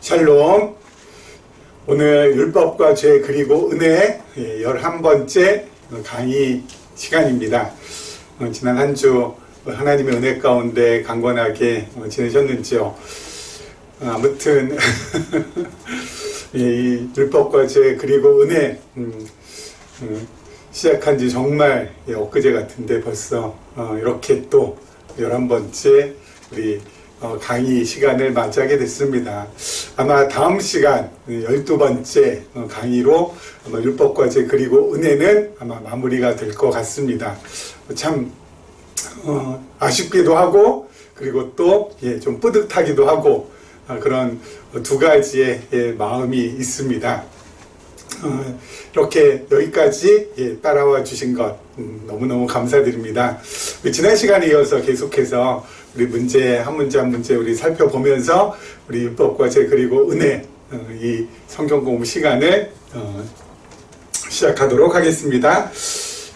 샬롬. 오늘 율법과 죄 그리고 은혜 11번째 강의 시간입니다. 지난 한 주 하나님의 은혜 가운데 강건하게 지내셨는지요? 아무튼 이 율법과 죄 그리고 은혜 시작한 지 정말 엊그제 같은데 벌써 이렇게 또 11번째 우리 강의 시간을 맞이하게 됐습니다. 아마 다음 시간 12번째 강의로 아마 율법과 죄 그리고 은혜는 아마 마무리가 될 것 같습니다. 참 아쉽기도 하고 그리고 또 좀 뿌듯하기도 하고 그런 두 가지의 마음이 있습니다. 이렇게 여기까지 따라와 주신 것 너무너무 감사드립니다. 지난 시간에 이어서 계속해서 우리 문제 한 문제 한 문제 우리 살펴보면서 우리 율법과 죄 그리고 은혜 이 성경 공부 시간을 시작하도록 하겠습니다.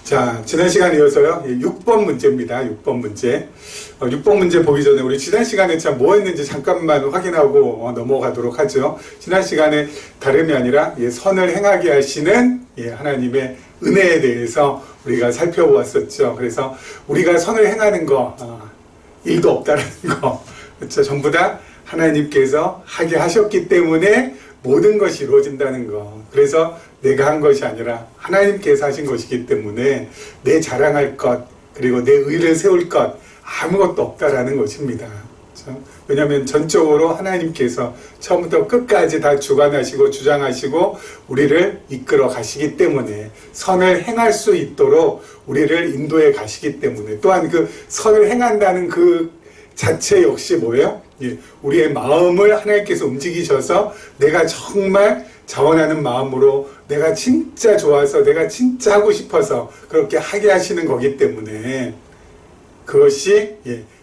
자, 지난 시간에 이어서요 6번 문제입니다. 6번 문제 6번 문제 보기 전에 우리 지난 시간에 참 뭐 했는지 잠깐만 확인하고 넘어가도록 하죠. 지난 시간에 다름이 아니라 선을 행하게 하시는 하나님의 은혜에 대해서 우리가 살펴보았었죠. 그래서 우리가 선을 행하는 거 일도 없다는 거, 그렇죠? 전부 다 하나님께서 하게 하셨기 때문에 모든 것이 이루어진다는 거. 그래서 내가 한 것이 아니라 하나님께서 하신 것이기 때문에 내 자랑할 것, 그리고 내 의를 세울 것 아무것도 없다라는 것입니다. 그렇죠? 왜냐하면 전적으로 하나님께서 처음부터 끝까지 다 주관하시고 주장하시고 우리를 이끌어 가시기 때문에 선을 행할 수 있도록 우리를 인도해 가시기 때문에 또한 그 선을 행한다는 그 자체 역시 뭐예요? 우리의 마음을 하나님께서 움직이셔서 내가 정말 자원하는 마음으로 내가 진짜 좋아서 내가 진짜 하고 싶어서 그렇게 하게 하시는 거기 때문에 그것이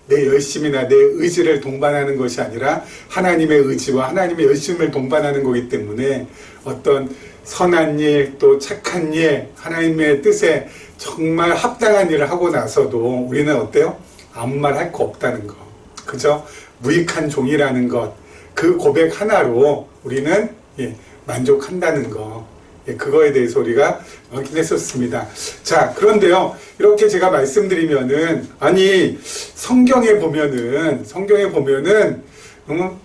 내 열심이나 내 의지를 동반하는 것이 아니라 하나님의 의지와 하나님의 열심을 동반하는 거기 때문에 어떤 선한 일 또 착한 일 하나님의 뜻에 정말 합당한 일을 하고 나서도 우리는 어때요? 아무 말 할 거 없다는 거. 그죠? 무익한 종이라는 것. 그 고백 하나로 우리는 만족한다는 거. 그거에 대해서 우리가 확인했었습니다. 자, 그런데요, 이렇게 제가 말씀드리면은, 아니, 성경에 보면은,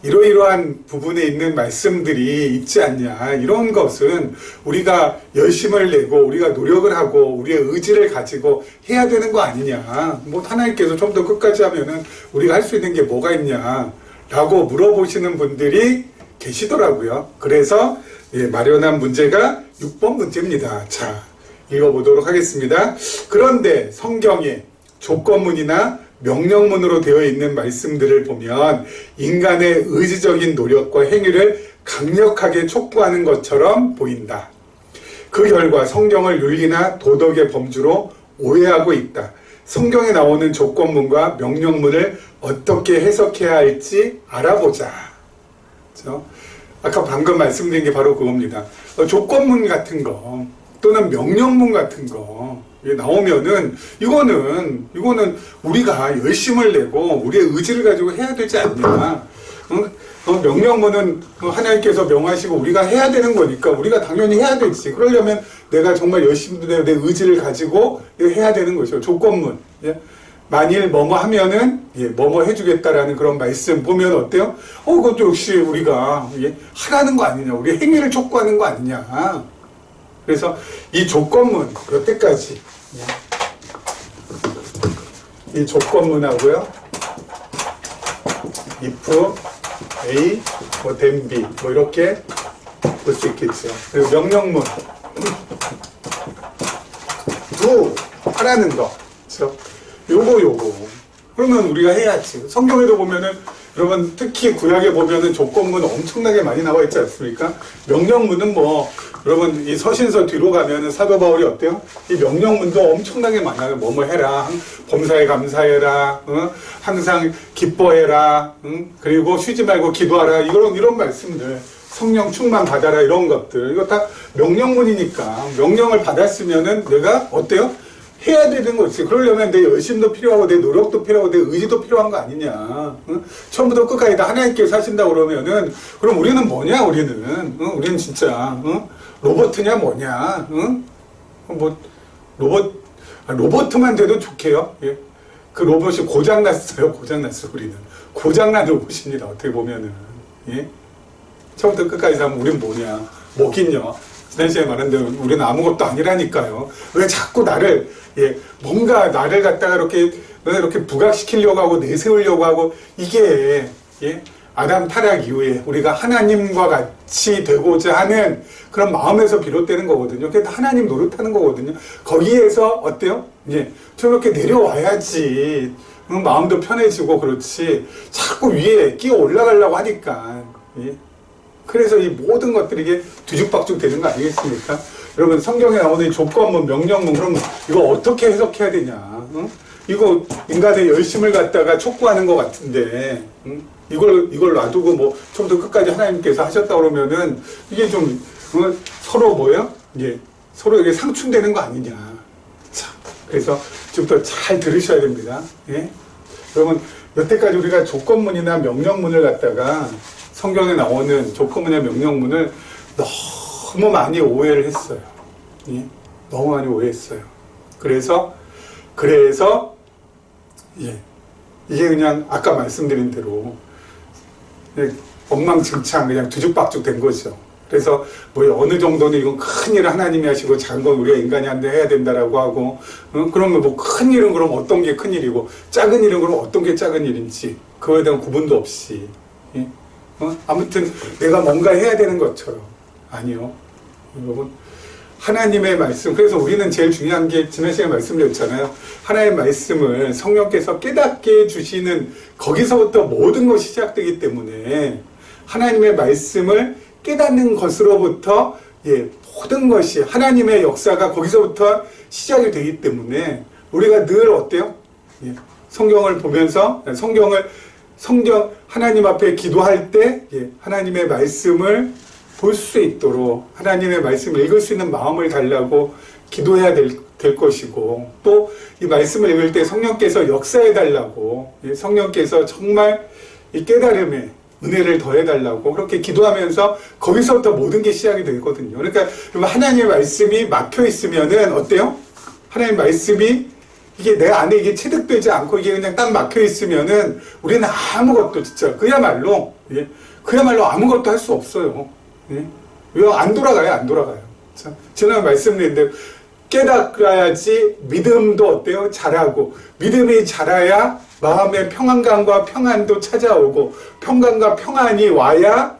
이러이러한 부분에 있는 말씀들이 있지 않냐. 이런 것은 우리가 열심을 내고, 우리가 노력을 하고, 우리의 의지를 가지고 해야 되는 거 아니냐. 뭐, 하나님께서 좀 더 끝까지 하면은 우리가 할 수 있는 게 뭐가 있냐. 라고 물어보시는 분들이 계시더라고요. 그래서, 마련한 문제가 6번 문제입니다. 자, 읽어보도록 하겠습니다. 그런데 성경에 조건문이나 명령문으로 되어 있는 말씀들을 보면 인간의 의지적인 노력과 행위를 강력하게 촉구하는 것처럼 보인다. 그 결과 성경을 윤리나 도덕의 범주로 오해하고 있다. 성경에 나오는 조건문과 명령문을 어떻게 해석해야 할지 알아보자. 그렇죠? 아까 방금 말씀드린 게 바로 그겁니다. 조건문 같은 거 또는 명령문 같은 거 나오면은 이거는 우리가 열심을 내고 우리의 의지를 가지고 해야 되지 않냐. 명령문은 하나님께서 명하시고 우리가 해야 되는 거니까 우리가 당연히 해야 되지. 그러려면 내가 정말 열심히 내 의지를 가지고 해야 되는 것이죠. 조건문. 만일 뭐뭐 하면은 뭐뭐 해주겠다라는 그런 말씀 보면 어때요? 그것도 역시 우리가 하라는 거 아니냐, 우리 행위를 촉구하는 거 아니냐. 그래서 이 조건문 여태까지 이 조건문하고요, if A, then B 이렇게 볼 수 있겠죠. 그리고 명령문 do 하라는 거, 그렇죠? 요거 그러면 우리가 해야지. 성경에도 보면은 여러분 특히 구약에 보면은 조건문 엄청나게 많이 나와 있지 않습니까? 명령문은 뭐 여러분 이 서신서 뒤로 가면은 사도 바울이 어때요? 이 명령문도 엄청나게 많아요. 뭐뭐 해라, 범사에 감사해라, 항상 기뻐해라, 그리고 쉬지 말고 기도하라, 이런 말씀들, 성령 충만 받아라, 이런 것들, 이거 다 명령문이니까 명령을 받았으면은 내가 어때요? 해야 되는 거지. 그러려면 내 열심도 필요하고, 내 노력도 필요하고, 내 의지도 필요한 거 아니냐. 응? 처음부터 끝까지 다 하나님께서 하신다 그러면은, 그럼 우리는 뭐냐, 우리는. 응? 우리는 진짜, 응? 로버트냐, 뭐냐. 응? 뭐, 로버트만 돼도 좋게요. 예? 그 로봇이 고장났어요. 고장났어, 우리는. 고장난 로봇입니다. 어떻게 보면은. 예? 처음부터 끝까지 하면 우린 뭐냐. 뭐긴요. 지난 시간에 말했는데 우리는 아무것도 아니라니까요. 왜 자꾸 나를, 예, 뭔가 나를 갖다가 이렇게 부각시키려고 하고 내세우려고 하고, 이게, 예, 아담 타락 이후에 우리가 하나님과 같이 되고자 하는 그런 마음에서 비롯되는 거거든요. 그게 다 하나님 노릇하는 거거든요. 거기에서 어때요? 예, 저렇게 내려와야지. 마음도 편해지고 그렇지. 자꾸 위에 끼어 올라가려고 하니까. 예. 그래서 이 모든 것들이 이게 뒤죽박죽 되는 거 아니겠습니까? 여러분, 성경에 나오는 이 조건문, 명령문, 그럼 이거 어떻게 해석해야 되냐? 응? 이거 인간의 열심을 갖다가 촉구하는 것 같은데, 응? 이걸 놔두고 뭐 처음부터 끝까지 하나님께서 하셨다 그러면은 이게 좀 서로 뭐예요? 예, 서로 이게 상충되는 거 아니냐? 자, 그래서 지금부터 잘 들으셔야 됩니다. 예? 여러분, 여태까지 우리가 조건문이나 명령문을 갖다가 성경에 나오는 조건문이나 명령문을 너무 많이 오해를 했어요. 예? 너무 많이 오해했어요. 그래서 예, 이게 그냥 아까 말씀드린 대로 엉망진창 그냥 뒤죽박죽 된 거죠. 그래서 뭐 어느 정도는 이건 큰 일을 하나님이 하시고 작은 건 우리가 인간이 한데 해야 된다라고 하고, 그러면 뭐 큰 일은 그럼 어떤 게 큰 일이고 작은 일은 그럼 어떤 게 작은 일인지 그거에 대한 구분도 없이, 예? 아무튼 내가 뭔가 해야 되는 것처럼. 아니요, 여러분, 하나님의 말씀. 그래서 우리는 제일 중요한 게 지난 시간에 말씀드렸잖아요. 하나님의 말씀을 성령께서 깨닫게 해주시는 거기서부터 모든 것이 시작되기 때문에 하나님의 말씀을 깨닫는 것으로부터, 예, 모든 것이 하나님의 역사가 거기서부터 시작이 되기 때문에 우리가 늘 어때요? 예, 성경을 보면서 성경 하나님 앞에 기도할 때, 예, 하나님의 말씀을 볼 수 있도록 하나님의 말씀을 읽을 수 있는 마음을 달라고 기도해야 될 것이고, 또 이 말씀을 읽을 때 성령께서 역사해 달라고, 예, 성령께서 정말 이 깨달음에 은혜를 더해달라고 그렇게 기도하면서 거기서부터 모든 게 시작이 되거든요. 그러니까 하나님의 말씀이 막혀 있으면은 어때요? 하나님의 말씀이 이게 내 안에 이게 체득되지 않고 이게 그냥 딱 막혀 있으면은 우리는 아무것도 진짜 그야말로, 예, 그야말로 아무것도 할 수 없어요. 예? 왜 안 돌아가요? 안 돌아가요. 자, 지난 말씀드렸는데 깨달아야지 믿음도 어때요? 자라고, 믿음이 자라야 마음의 평안감과 평안도 찾아오고, 평안과 평안이 와야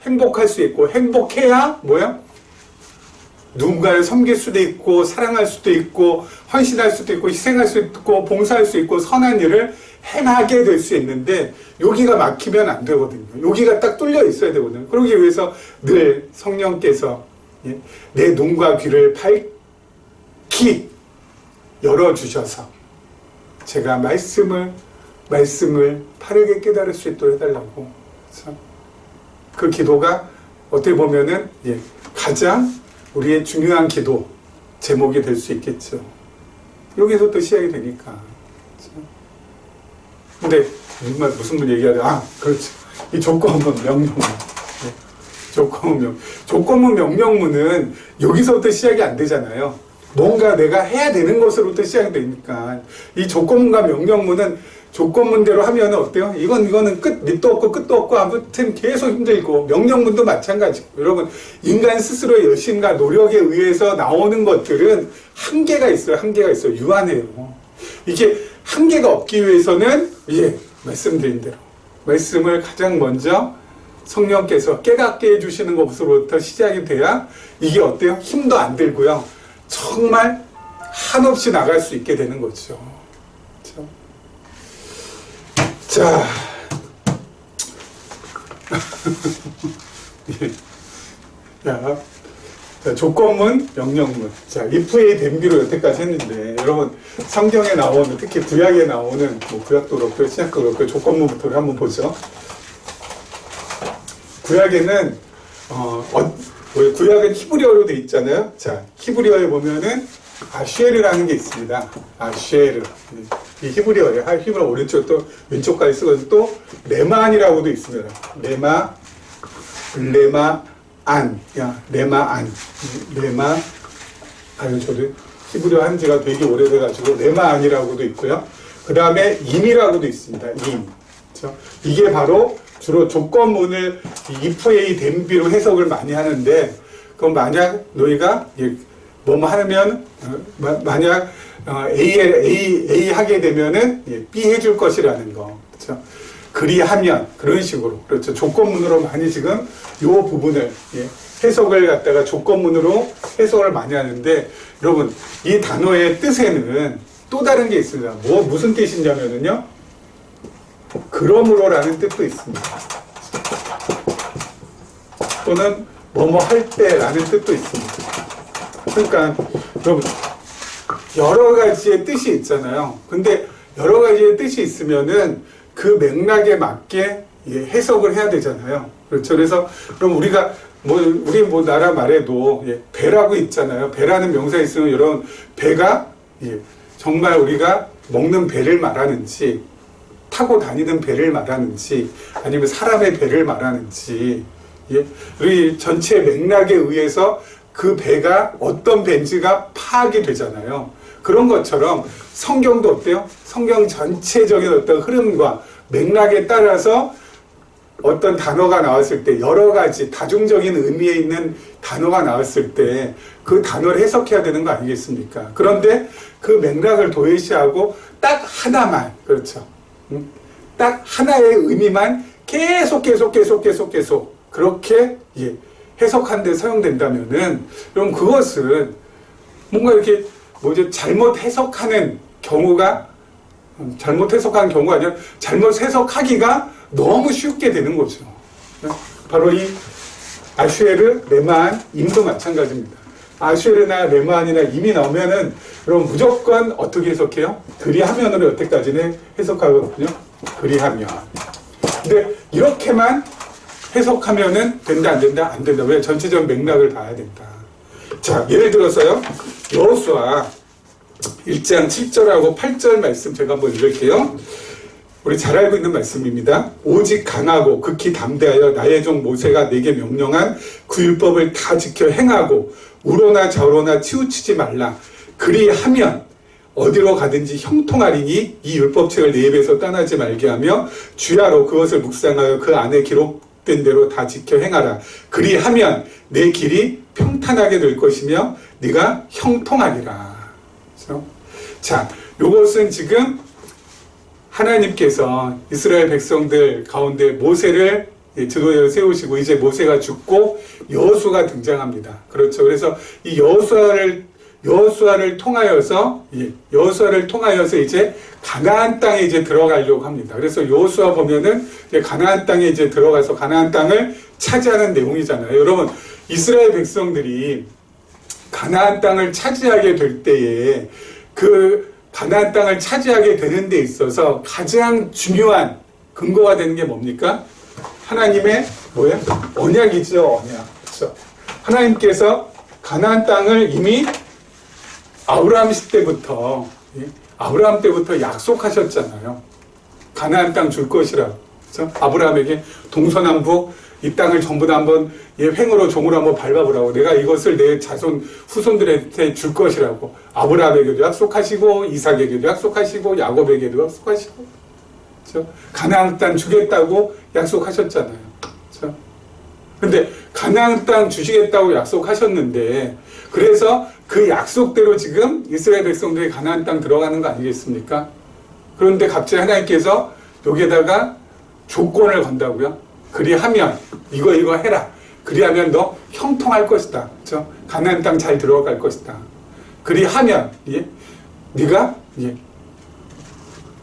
행복할 수 있고, 행복해야 뭐야? 누군가를 섬길 수도 있고, 사랑할 수도 있고, 헌신할 수도 있고, 희생할 수 있고, 봉사할 수 있고, 선한 일을 행하게 될 수 있는데, 여기가 막히면 안 되거든요. 여기가 딱 뚫려 있어야 되거든요. 그러기 위해서 늘 성령께서, 예, 내 눈과 귀를 밝히 열어주셔서 제가 말씀을 바르게 깨달을 수 있도록 해달라고. 그래서 그 기도가 어떻게 보면은, 예, 가장 우리의 중요한 기도 제목이 될 수 있겠죠. 여기서 또 시작이 되니까. 근데 무슨 분 얘기하죠? 그렇죠. 이 조건문 명령문. 네. 조건문 명령문은 여기서부터 시작이 안 되잖아요. 뭔가 내가 해야 되는 것으로부터 시작이 되니까. 이 조건문과 명령문은 조건문대로 하면 어때요? 이거는 밑도 없고 끝도 없고 아무튼 계속 힘들고, 명령문도 마찬가지고. 여러분, 인간 스스로의 열심과 노력에 의해서 나오는 것들은 한계가 있어요. 유한해요. 이게 한계가 없기 위해서는, 예, 말씀드린 대로 말씀을 가장 먼저 성령께서 깨닫게 해주시는 것으로부터 시작이 돼야 이게 어때요? 힘도 안 들고요. 정말 한없이 나갈 수 있게 되는 거죠. 그렇죠? 자, 자, 조건문, 명령문. 자, if의 대비로 여태까지 했는데, 여러분, 성경에 나오는, 특히 구약에 나오는, 뭐, 구약도 그렇고, 신약도 그렇고, 조건문부터 한번 보죠. 구약에는, 구약은 히브리어로 돼 있잖아요. 자, 히브리어에 보면은, 아쉐르라는 게 있습니다. 아쉐르. 이 히브리어예요. 히브리어 오른쪽 또 왼쪽까지 쓰거든요. 또 레만이라고도 있습니다. 레마안. 아유, 저도 히브리어 한 지가 되게 오래돼가지고 레마안이라고도 있고요. 그 다음에 임이라고도 있습니다. 임. 그렇죠? 이게 바로 주로 조건문을 ifA den비로 해석을 많이 하는데, 그럼 만약 너희가 뭐뭐 하면 만약 A 하게 되면은 B 해줄 것이라는 거, 그렇죠? 그리하면 그런 식으로, 그렇죠? 조건문으로 많이 지금 이 부분을 해석을 갖다가 조건문으로 해석을 많이 하는데, 여러분 이 단어의 뜻에는 또 다른 게 있습니다. 무슨 뜻이냐면은요, 그러므로라는 뜻도 있습니다. 또는 뭐뭐 할 때라는 뜻도 있습니다. 그러니까 여러분 여러 가지의 뜻이 있잖아요. 근데 여러 가지의 뜻이 있으면은 그 맥락에 맞게 해석을 해야 되잖아요. 그렇죠. 그래서 그럼 우리가 우리 나라 말에도 배라고 있잖아요. 배라는 명사 있으면 여러분 배가 정말 우리가 먹는 배를 말하는지, 타고 다니는 배를 말하는지, 아니면 사람의 배를 말하는지, 우리 전체 맥락에 의해서 그 배가 어떤 배인지가 파악이 되잖아요. 그런 것처럼 성경도 어때요? 성경 전체적인 어떤 흐름과 맥락에 따라서 어떤 단어가 나왔을 때, 여러 가지 다중적인 의미에 있는 단어가 나왔을 때 그 단어를 해석해야 되는 거 아니겠습니까? 그런데 그 맥락을 도외시하고 딱 하나만, 그렇죠? 딱 하나의 의미만 계속 그렇게 해석한 데 사용된다면은, 그럼 그것은 뭔가 이렇게 잘못 해석하는 경우가 아니라 잘못 해석하기가 너무 쉽게 되는 거죠. 바로 이 아슈에르, 레만, 임도 마찬가지입니다. 아슈에르나 레만이나 임이 나오면은 그럼 무조건 어떻게 해석해요? 그리하면으로 여태까지는 해석하거든요. 그리하면. 근데 이렇게만 해석하면은 된다, 안 된다? 안 된다. 왜? 전체적인 맥락을 봐야 된다. 자, 예를 들어서요, 여호수아 1장 7절하고 8절 말씀 제가 한번 읽을게요. 우리 잘 알고 있는 말씀입니다. 오직 강하고 극히 담대하여 나의 종 모세가 내게 명령한 그 율법을 다 지켜 행하고 우로나 좌로나 치우치지 말라. 그리하면 어디로 가든지 형통하리니 이 율법책을 내 입에서 떠나지 말게 하며 주야로 그것을 묵상하여 그 안에 기록된 대로 다 지켜 행하라. 그리하면 내 길이 평탄하게 될 것이며 네가 형통하리라. 그렇죠? 자, 요것은 지금 하나님께서 이스라엘 백성들 가운데 모세를 지도자로 세우시고 이제 모세가 죽고 여호수아가 등장합니다. 그렇죠. 그래서 이 여호수아를 통하여서 이제 가나안 땅에 이제 들어가려고 합니다. 그래서 여호수아 보면은 이제 가나안 땅에 이제 들어가서 가나안 땅을 차지하는 내용이잖아요. 여러분, 이스라엘 백성들이 가나안 땅을 차지하게 될 때에 그 가나안 땅을 차지하게 되는 데 있어서 가장 중요한 근거가 되는 게 뭡니까? 하나님의 언약이죠. 언약. 그렇죠? 하나님께서 가나안 땅을 이미 아브라함 때부터 약속하셨잖아요. 가나안 땅 줄 것이라고. 그렇죠? 아브라함에게 동서남북 이 땅을 전부 다 한번 횡으로 종으로 한번 밟아보라고. 내가 이것을 내 자손 후손들한테 줄 것이라고. 아브라함에게도 약속하시고 이삭에게도 약속하시고 야곱에게도 약속하시고. 그렇죠? 가나안 땅 주겠다고 약속하셨잖아요. 그렇죠? 근데 가나안 땅 주시겠다고 약속하셨는데, 그래서 그 약속대로 지금 이스라엘 백성들이 가나안 땅 들어가는 거 아니겠습니까? 그런데 갑자기 하나님께서 여기에다가 조건을 건다고요. 그리하면 이거 해라. 그리하면 너 형통할 것이다. 그렇죠? 가나안 땅 잘 들어갈 것이다. 그리하면 네가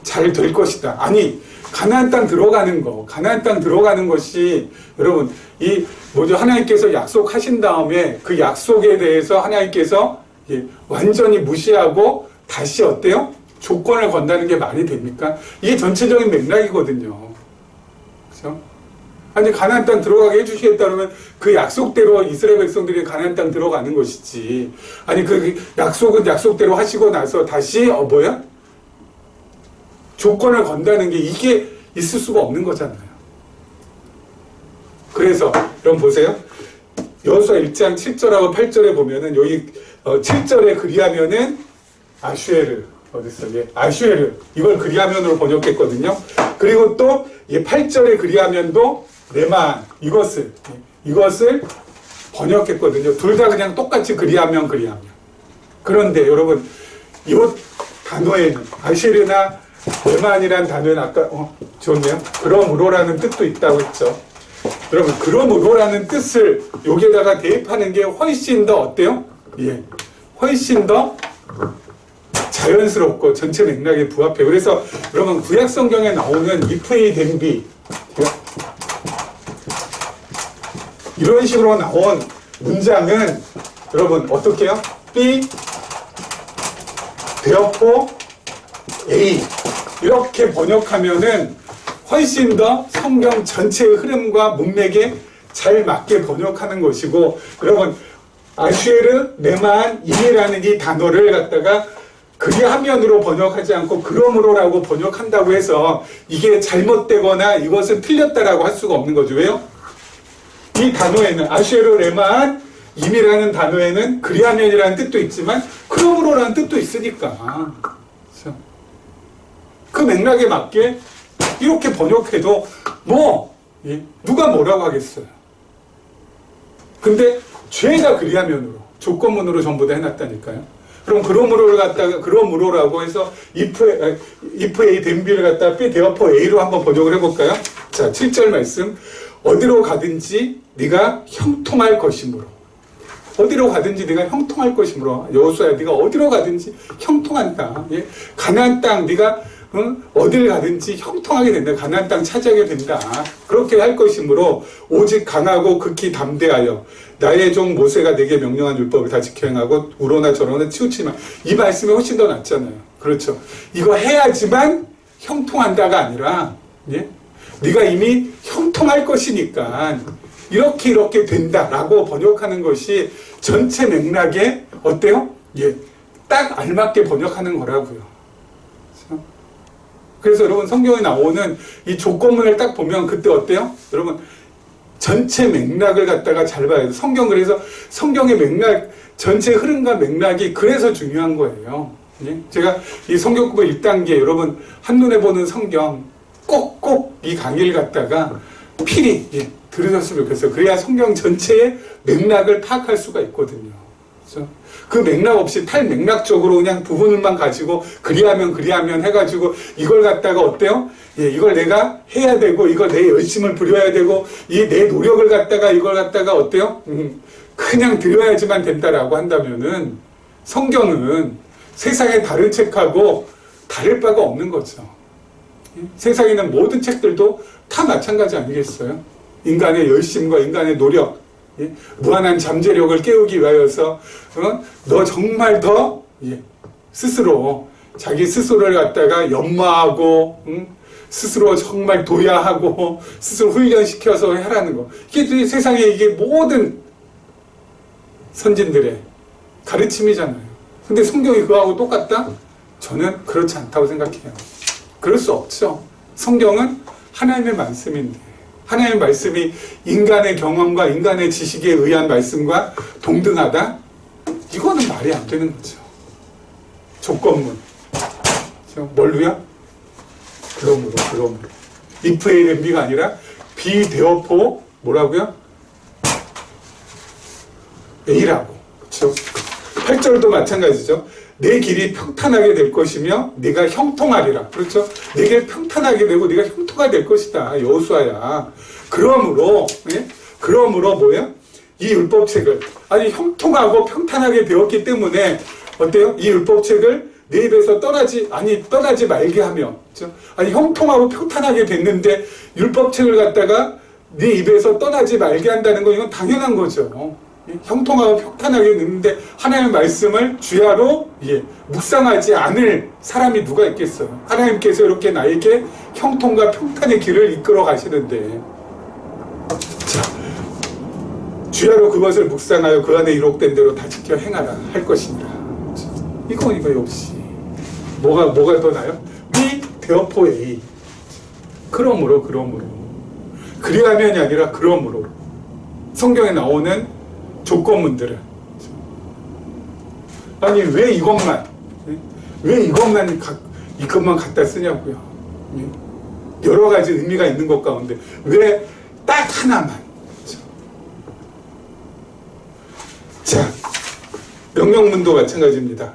잘 될 것이다. 아니, 가나안 땅 들어가는 것이 여러분 하나님께서 약속하신 다음에 그 약속에 대해서 하나님께서 완전히 무시하고 다시 어때요? 조건을 건다는 게 말이 됩니까? 이게 전체적인 맥락이거든요. 그렇죠? 아니 가나안 땅 들어가게 해주시겠다 그러면 그 약속대로 이스라엘 백성들이 가나안 땅 들어가는 것이지. 아니 그 약속은 약속대로 하시고 나서 다시 뭐야? 조건을 건다는 게 이게 있을 수가 없는 거잖아요. 그래서 여러분 보세요. 여호수아 1장 7절하고 8절에 보면은 여기 7절에 그리하면은 아슈에르 어딨어? 예, 아슈에르 이걸 그리하면으로 번역했거든요. 그리고 또 8절에 그리하면도 레만 이것을 번역했거든요. 둘 다 그냥 똑같이 그리하면. 그런데 여러분 이 단어에는 아슈에르나 레만이란 단어는 아까 좋네요. 그러므로라는 뜻도 있다고 했죠. 여러분 그러므로라는 뜻을 여기에다가 대입하는 게 훨씬 더 어때요? 예, 훨씬 더 자연스럽고 전체 맥락에 부합해요. 그래서 여러분 구약 성경에 나오는 if a then be 이런 식으로 나온 문장은 여러분 어떻게 해요? be therefore a 이렇게 번역하면은 훨씬 더 성경 전체의 흐름과 문맥에 잘 맞게 번역하는 것이고, 여러분 아슈에르, 레만, 임이라는 이 단어를 갖다가 그리하면으로 번역하지 않고 그러므로라고 번역한다고 해서 이게 잘못되거나 이것은 틀렸다라고 할 수가 없는 거죠. 왜요? 이 단어에는 아슈에르, 레만, 임이라는 단어에는 그리하면이라는 뜻도 있지만 그러므로라는 뜻도 있으니까 그 맥락에 맞게 이렇게 번역해도 누가 뭐라고 하겠어요. 근데 죄가 그리하면으로 조건문으로 전부 다 해놨다니까요. 그럼 그러므로를 갖다가 그러므로라고 해서 if a then be를 갖다가 be therefore a로 한번 번역을 해볼까요? 자, 7절 말씀 어디로 가든지 네가 형통할 것이므로 어디로 가든지 네가 형통할 것이므로 여호수아야 네가 어디로 가든지 형통한다. 예? 가나안 땅 네가 어딜 가든지 형통하게 된다. 가나안 땅 차지하게 된다. 그렇게 할 것이므로 오직 강하고 극히 담대하여 나의 종 모세가 내게 명령한 율법을 다 지켜 행하고 우로나 저로나 치우치지만 이 말씀이 훨씬 더 낫잖아요. 그렇죠. 이거 해야지만 형통한다가 아니라 예? 네가 이미 형통할 것이니까 이렇게 된다라고 번역하는 것이 전체 맥락에 어때요? 예, 딱 알맞게 번역하는 거라고요. 그래서 여러분 성경에 나오는 이 조건문을 딱 보면 그때 어때요? 여러분 전체 맥락을 갖다가 잘 봐야 돼요. 그래서 성경의 맥락, 전체 흐름과 맥락이 그래서 중요한 거예요. 예? 제가 이 성경 공부 1단계 여러분 한눈에 보는 성경 꼭 이 강의를 갖다가 필히 들으셨으면 좋겠어요. 그래야 성경 전체의 맥락을 파악할 수가 있거든요. 그렇죠? 그 맥락 없이 탈맥락적으로 그냥 부분을만 가지고 그리하면 해가지고 이걸 갖다가 어때요? 예, 이걸 내가 해야 되고 이걸 내 열심을 부려야 되고 이 내 노력을 갖다가 이걸 갖다가 어때요? 그냥 들어야지만 된다라고 한다면은 성경은 세상의 다른 책하고 다를 바가 없는 거죠. 예? 세상에 있는 모든 책들도 다 마찬가지 아니겠어요? 인간의 열심과 인간의 노력 예? 무한한 잠재력을 깨우기 위하여서 너 정말 더 스스로 자기 스스로를 갖다가 연마하고 스스로 정말 도야하고 스스로 훈련시켜서 하라는 거. 이게 세상에 이게 모든 선진들의 가르침이잖아요. 근데 성경이 그거하고 똑같다? 저는 그렇지 않다고 생각해요. 그럴 수 없죠. 성경은 하나님의 말씀인데 하나님의 말씀이 인간의 경험과 인간의 지식에 의한 말씀과 동등하다? 이거는 말이 안 되는 거죠. 조건문. 뭘로요? 그러므로. if a then be가 아니라 be therefore 뭐라고요? a라고. 그렇죠? 8절도 마찬가지죠. 내 길이 평탄하게 될 것이며 네가 형통하리라. 그렇죠? 내게 평탄하게 되고 네가 형통하게 될 것이다. 여호수아야. 그러므로 뭐예요? 이 율법책을 형통하고 평탄하게 되었기 때문에 어때요? 이 율법책을 내 입에서 떠나지 말게 하며, 그렇죠? 형통하고 평탄하게 됐는데 율법책을 갖다가 네 입에서 떠나지 말게 한다는 건 이건 당연한 거죠. 형통하고 평탄하게 됐는데 하나님의 말씀을 주야로 묵상하지 않을 사람이 누가 있겠어요? 하나님께서 이렇게 나에게 형통과 평탄의 길을 이끌어 가시는데 주야로 그것을 묵상하여 그 안에 이록된 대로 다 지켜 행하라 할 것이니라. 이거 역시 뭐가 더 나요? We therefore A. 그러므로 그리하면이 아니라 그러므로 성경에 나오는 조건문들은 아니 왜 이것만 갖다 쓰냐고요. 여러 가지 의미가 있는 것 가운데 왜 딱 하나만. 자, 명령문도 마찬가지입니다.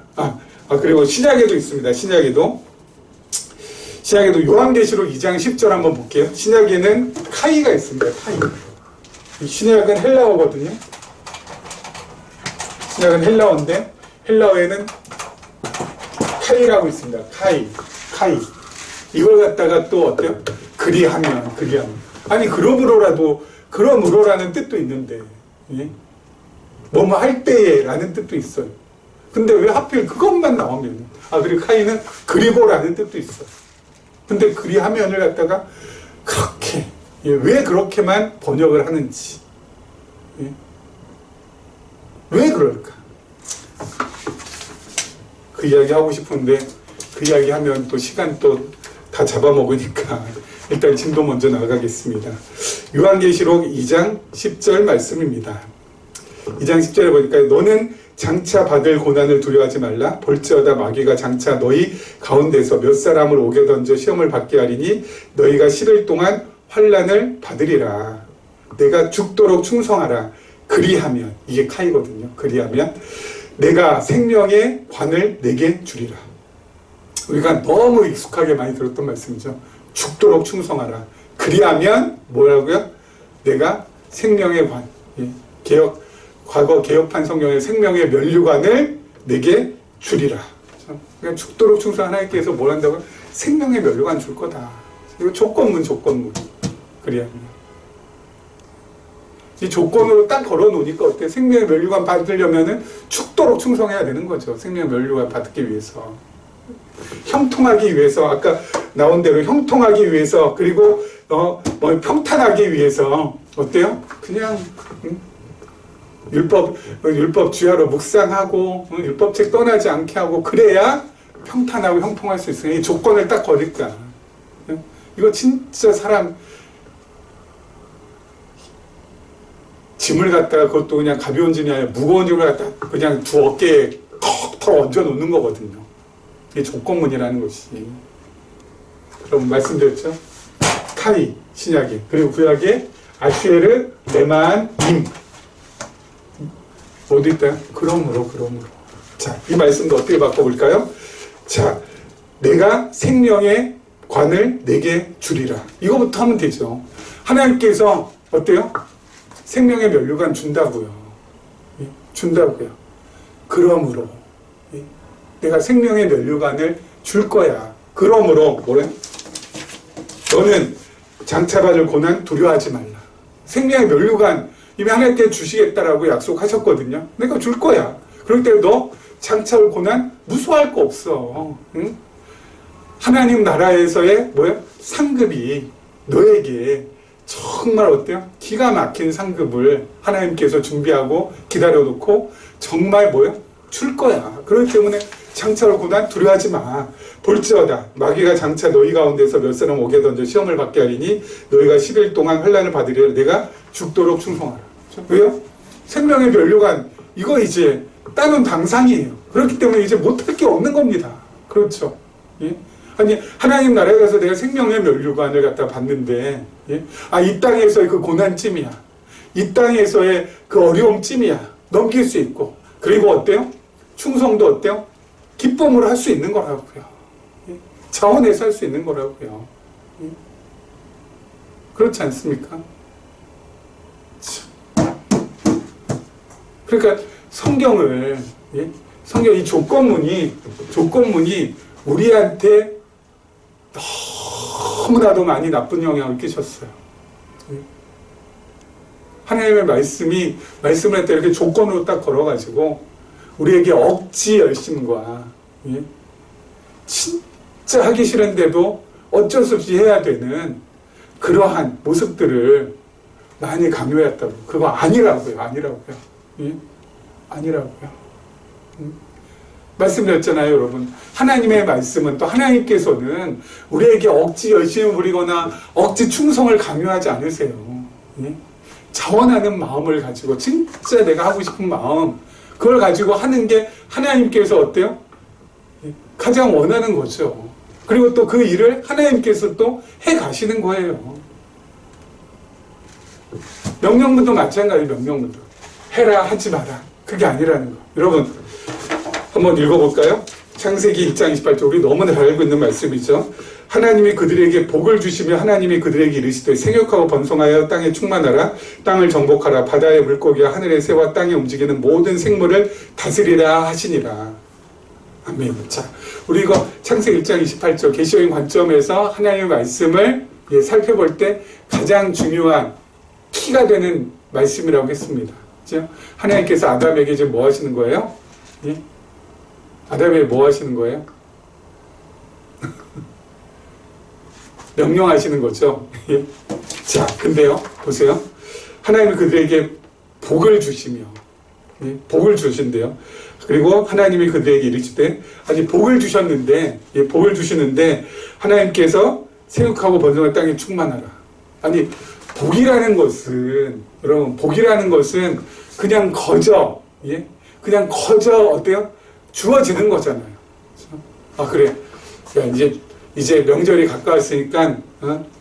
그리고 신약에도 있습니다. 신약에도 요한계시록 2장 10절 한번 볼게요. 신약에는 카이가 있습니다. 카이. 신약은 헬라어거든요. 신약은 헬라어인데 헬라어에는 카이라고 있습니다. 카이. 이걸 갖다가 또 어때요? 그리하면. 아니 그러므로라는 뜻도 있는데 뭐뭐 할 때에 라는 뜻도 있어요. 근데 왜 하필 그것만 나오면 그리고 카이는 그리고라는 뜻도 있어요. 근데 그리하면을 갖다가 그렇게 왜 그렇게만 번역을 하는지 왜 그럴까? 그 이야기 하고 싶은데 그 이야기 하면 또 시간 또 다 잡아먹으니까 일단 진도 먼저 나가겠습니다. 요한계시록 2장 10절 말씀입니다. 2장 10절에 보니까 너는 장차 받을 고난을 두려워하지 말라. 볼지어다 마귀가 장차 너희 가운데서 몇 사람을 옥에 던져 시험을 받게 하리니 너희가 10일 동안 환난을 받으리라. 내가 죽도록 충성하라. 그리하면 이게 카이거든요. 그리하면 내가 생명의 관을 내게 주리라. 우리가 너무 익숙하게 많이 들었던 말씀이죠. 죽도록 충성하라. 그리하면 뭐라고요? 내가 생명의 관, 과거 개혁판 성경의 생명의 면류관을 내게 주리라. 그러니까 죽도록 충성 하나님께서 뭘 한다고요? 생명의 면류관 줄 거다. 이거 조건문. 그리하면. 이 조건으로 딱 걸어 놓으니까 어때? 생명의 면류관 받으려면은 죽도록 충성해야 되는 거죠. 생명의 면류관 받기 위해서. 형통하기 위해서, 아까 나온 대로 형통하기 위해서, 그리고 평탄하기 위해서 어때요? 그냥 율법 주야로 묵상하고 율법책 떠나지 않게 하고 그래야 평탄하고 형통할 수 있으니 이 조건을 딱 거니까 이거 진짜 사람 짐을 갖다가 그것도 그냥 가벼운 짐이 아니라 무거운 짐을 갖다가 그냥 두 어깨에 턱 얹어 놓는 거거든요. 이게 조건문이라는 것이. 그럼 말씀드렸죠? 카이 신약에, 그리고 구약에 아슈에르 레만 임. 어디 있다요? 그러므로. 자, 이 말씀도 어떻게 바꿔볼까요? 자, 내가 생명의 관을 내게 주리라. 이거부터 하면 되죠. 하나님께서 어때요? 생명의 면류관 준다고요. 준다고요. 그러므로 내가 생명의 면류관을 줄 거야. 그러므로 뭐래? 너는 장차받을 고난 두려워하지 말라. 생명의 면류관 이미 하나님께 주시겠다라고 약속하셨거든요. 내가 줄 거야. 그럴 때 너 장차 올 고난 무서워할 거 없어. 응? 하나님 나라에서의 상급이 너에게 정말 어때요? 기가 막힌 상급을 하나님께서 준비하고 기다려놓고 정말 줄 거야. 그렇기 때문에 장차 올 고난 두려워하지 마. 볼지어다 마귀가 장차 너희 가운데서 몇 사람 옥에 던져 시험을 받게 하리니 너희가 10일 동안 환난을 받으리라. 내가 죽도록 충성하라. 왜요? 생명의 면류관 이거 이제 따는 당상이에요. 그렇기 때문에 이제 못할 게 없는 겁니다. 그렇죠? 예? 아니 하나님 나라에 가서 내가 생명의 면류관을 갖다 받는데 이 땅에서의 그 고난쯤이야. 이 땅에서의 그 어려움쯤이야. 넘길 수 있고 그리고 어때요? 충성도 어때요? 기쁨으로 할 수 있는 거라고요. 자원해서 할 수 있는 거라고요. 그렇지 않습니까? 그러니까 성경 이 조건문이 우리한테 너무나도 많이 나쁜 영향을 끼쳤어요. 하나님의 말씀을 할 때 이렇게 조건으로 딱 걸어가지고 우리에게 억지 열심과 진짜 하기 싫은데도 어쩔 수 없이 해야 되는 그러한 모습들을 많이 강요했다고. 그거 아니라고요. 아니라고요. 예? 아니라고요. 말씀드렸잖아요, 여러분. 하나님의 말씀은 또 하나님께서는 우리에게 억지 열심히 부리거나 억지 충성을 강요하지 않으세요. 예? 자원하는 마음을 가지고 진짜 내가 하고 싶은 마음 그걸 가지고 하는 게 하나님께서 어때요? 예? 가장 원하는 거죠. 그리고 또 그 일을 하나님께서 또 해가시는 거예요. 명령문도 마찬가지예요. 명령문도. 해라 하지 마라. 그게 아니라는 거. 여러분 한번 읽어볼까요? 창세기 1장 28절 우리 너무나 잘 알고 있는 말씀이죠. 하나님이 그들에게 복을 주시며 하나님이 그들에게 이르시되 생육하고 번성하여 땅에 충만하라. 땅을 정복하라. 바다의 물고기와 하늘의 새와 땅에 움직이는 모든 생물을 다스리라 하시니라. 아멘. 자, 우리 이거 창세기 1장 28절 계시적인 관점에서 하나님의 말씀을 살펴볼 때 가장 중요한 키가 되는 말씀이라고 했습니다. 그렇죠? 하나님께서 아담에게 지금 뭐 하시는 거예요? 예? 아담에게 뭐 하시는 거예요? 명령하시는 거죠. 예? 자, 근데요, 보세요. 하나님은 그들에게 복을 주시며, 예? 복을 주신대요. 그리고 하나님이 그들에게 이르시되, 아니, 복을 주셨는데, 예, 복을 주시는데, 하나님께서 생육하고 번성한 땅에 충만하라. 아니, 복이라는 것은, 여러분, 복이라는 것은 그냥 거저, 예? 그냥 거저, 어때요? 주어지는 거잖아요. 아, 그래. 야, 이제 명절이 가까웠으니까,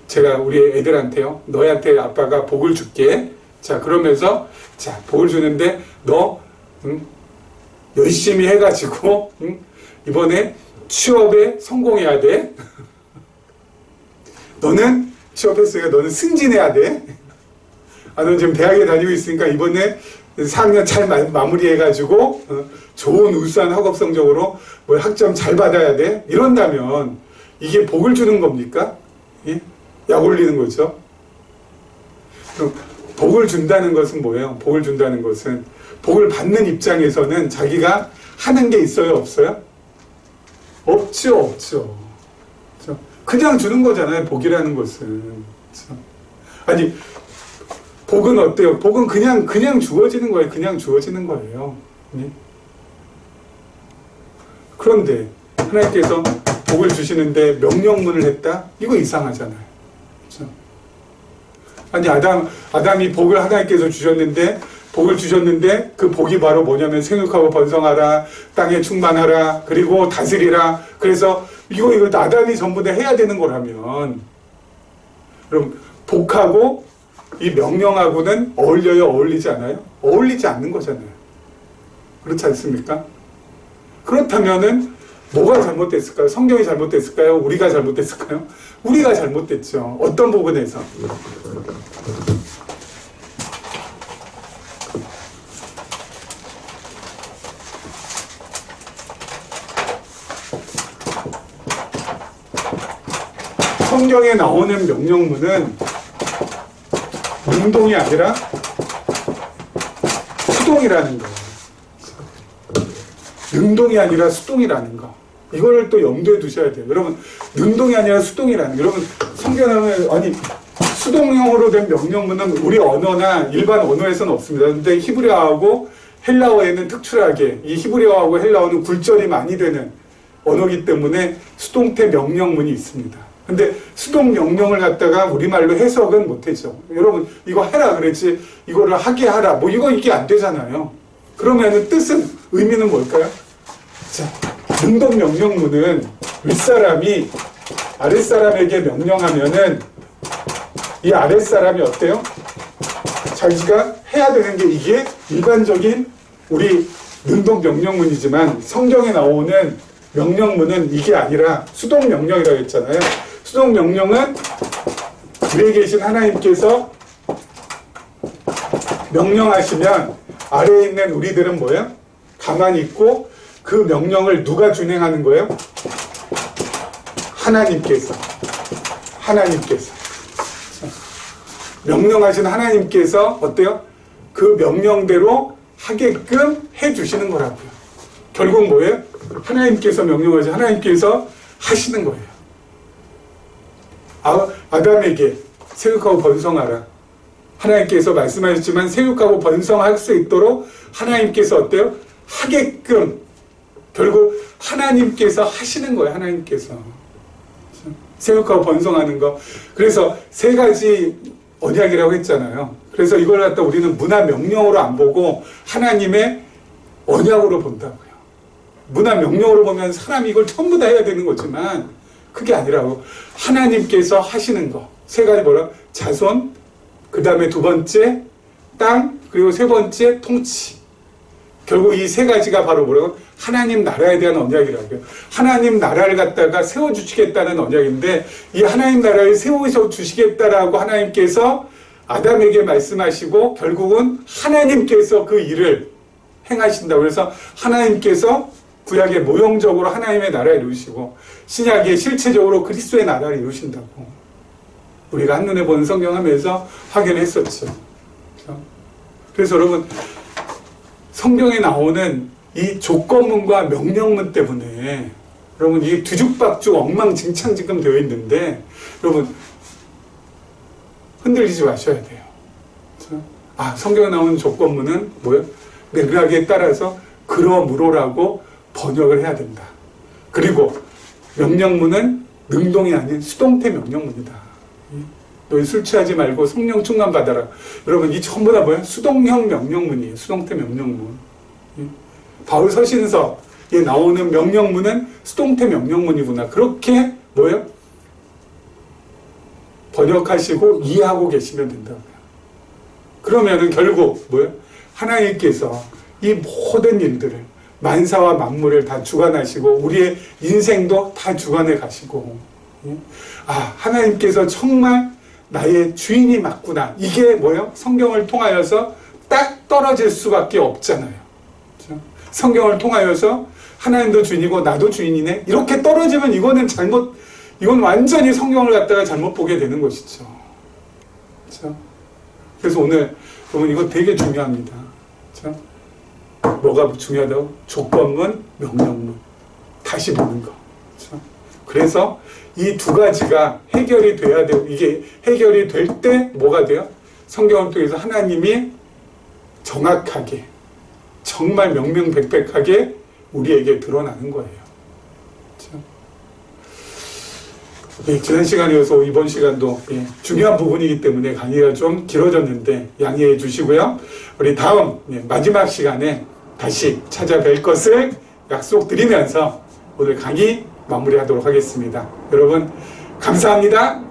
제가 우리 애들한테요, 너희한테 아빠가 복을 줄게. 자, 그러면서, 자, 복을 주는데, 너, 열심히 해가지고, 이번에 취업에 성공해야 돼. 너는 취업했으니까 너는 승진해야 돼. 아, 넌 지금 대학에 다니고 있으니까 이번에 4학년 잘 마무리해가지고 좋은 우수한 학업 성적으로 뭐 학점 잘 받아야 돼. 이런다면 이게 복을 주는 겁니까? 예? 약 올리는 거죠. 그럼 복을 준다는 것은 뭐예요? 복을 준다는 것은 복을 받는 입장에서는 자기가 하는 게 있어요? 없어요? 없죠. 없죠. 그렇죠? 그냥 주는 거잖아요. 복이라는 것은. 그렇죠? 아니, 복은 어때요? 복은 그냥 주어지는 거예요. 그냥 주어지는 거예요. 네? 그런데 하나님께서 복을 주시는데 명령문을 했다? 이거 이상하잖아요. 그렇죠? 아니, 아담이 복을 하나님께서 주셨는데 그 복이 바로 뭐냐면 생육하고 번성하라, 땅에 충만하라, 그리고 다스리라. 그래서 이거 아담이 전부 다 해야 되는 거라면, 그럼 복하고 이 명령하고는 어울려요? 어울리지 않아요? 어울리지 않는 거잖아요. 그렇지 않습니까? 그렇다면은 뭐가 잘못됐을까요? 성경이 잘못됐을까요? 우리가 잘못됐을까요? 우리가 잘못됐죠. 어떤 부분에서? 성경에 나오는 명령문은 능동이 아니라 수동이라는 거예요. 능동이 아니라 수동이라는 거. 이거를 또 염두에 두셔야 돼요. 여러분, 능동이 아니라 수동이라는 거. 여러분, 성경에는, 아니, 수동형으로 된 명령문은 우리 언어나 일반 언어에서는 없습니다. 근데 히브리어하고 헬라어에는 특출하게, 이 히브리어하고 헬라어는 굴절이 많이 되는 언어이기 때문에 수동태 명령문이 있습니다. 근데 수동 명령을 갖다가 우리말로 해석은 못하죠. 여러분, 이거 해라 그랬지, 이거를 하게 하라. 뭐 이게 안 되잖아요. 그러면은 뜻은, 의미는 뭘까요? 자, 능동 명령문은 윗사람이 아랫사람에게 명령하면은 이 아랫사람이 어때요? 자기가 해야 되는 게 이게 일반적인 우리 능동 명령문이지만 성경에 나오는 명령문은 이게 아니라 수동 명령이라고 했잖아요. 수동 명령은 위에 계신 하나님께서 명령하시면 아래에 있는 우리들은 뭐예요? 가만히 있고 그 명령을 누가 준행하는 거예요? 하나님께서. 명령하신 하나님께서 어때요? 그 명령대로 하게끔 해주시는 거라고요. 결국 뭐예요? 하나님께서 명령하신 하나님께서 하시는 거예요. 아담에게 생육하고 번성하라. 하나님께서 말씀하셨지만 생육하고 번성할 수 있도록 하나님께서 어때요? 하게끔 결국 하나님께서 하시는 거예요. 하나님께서 생육하고 번성하는 거. 그래서 세 가지 언약이라고 했잖아요. 그래서 이걸 갖다 우리는 문화 명령으로 안 보고 하나님의 언약으로 본다고요. 문화 명령으로 보면 사람이 이걸 전부 다 해야 되는 거지만 그게 아니라고 하나님께서 하시는 거. 세 가지 뭐라? 자손, 그 다음에 두 번째 땅, 그리고 세 번째 통치. 결국 이 세 가지가 바로 뭐라고? 하나님 나라에 대한 언약이라고요. 하나님 나라를 갖다가 세워주시겠다는 언약인데 이 하나님 나라를 세워주시겠다라고 하나님께서 아담에게 말씀하시고 결국은 하나님께서 그 일을 행하신다고. 그래서 하나님께서 구약의 모형적으로 하나님의 나라를 이루시고 신약의 실체적으로 그리스도의 나라를 이루신다고 우리가 한눈에 보는 성경하면서 확인했었죠. 그래서 여러분 성경에 나오는 이 조건문과 명령문 때문에 여러분 이게 뒤죽박죽 엉망진창 지금 되어 있는데 여러분 흔들리지 마셔야 돼요. 성경에 나오는 조건문은 뭐예요? 맥락에 따라서 그러므로라고 번역을 해야 된다. 그리고 명령문은 능동이 아닌 수동태 명령문이다. 너희 술 취하지 말고 성령 충만 받아라. 여러분 이 전부 다 뭐예요? 수동형 명령문이에요. 수동태 명령문. 바울 서신서에 나오는 명령문은 수동태 명령문이구나. 그렇게 뭐예요? 번역하시고 이해하고 계시면 된다고요. 그러면은 결국 뭐예요? 하나님께서 이 모든 일들을 만사와 만물을 다 주관하시고 우리의 인생도 다 주관해 가시고 하나님께서 정말 나의 주인이 맞구나. 이게 뭐예요? 성경을 통하여서 딱 떨어질 수밖에 없잖아요. 그렇죠? 성경을 통하여서 하나님도 주인이고 나도 주인이네. 이렇게 떨어지면 이건 완전히 성경을 갖다가 잘못 보게 되는 것이죠. 그렇죠? 그래서 오늘 여러분 이거 되게 중요합니다. 그렇죠? 뭐가 중요하다고? 조건문, 명령문. 다시 보는 거. 그렇죠? 그래서 이 두 가지가 해결이 돼야 되고 이게 해결이 될 때 뭐가 돼요? 성경을 통해서 하나님이 정확하게 정말 명명백백하게 우리에게 드러나는 거예요. 그렇죠? 지난 시간이어서 이번 시간도 중요한 부분이기 때문에 강의가 좀 길어졌는데 양해해 주시고요. 우리 다음 마지막 시간에 다시 찾아뵐 것을 약속드리면서 오늘 강의 마무리하도록 하겠습니다. 여러분 감사합니다.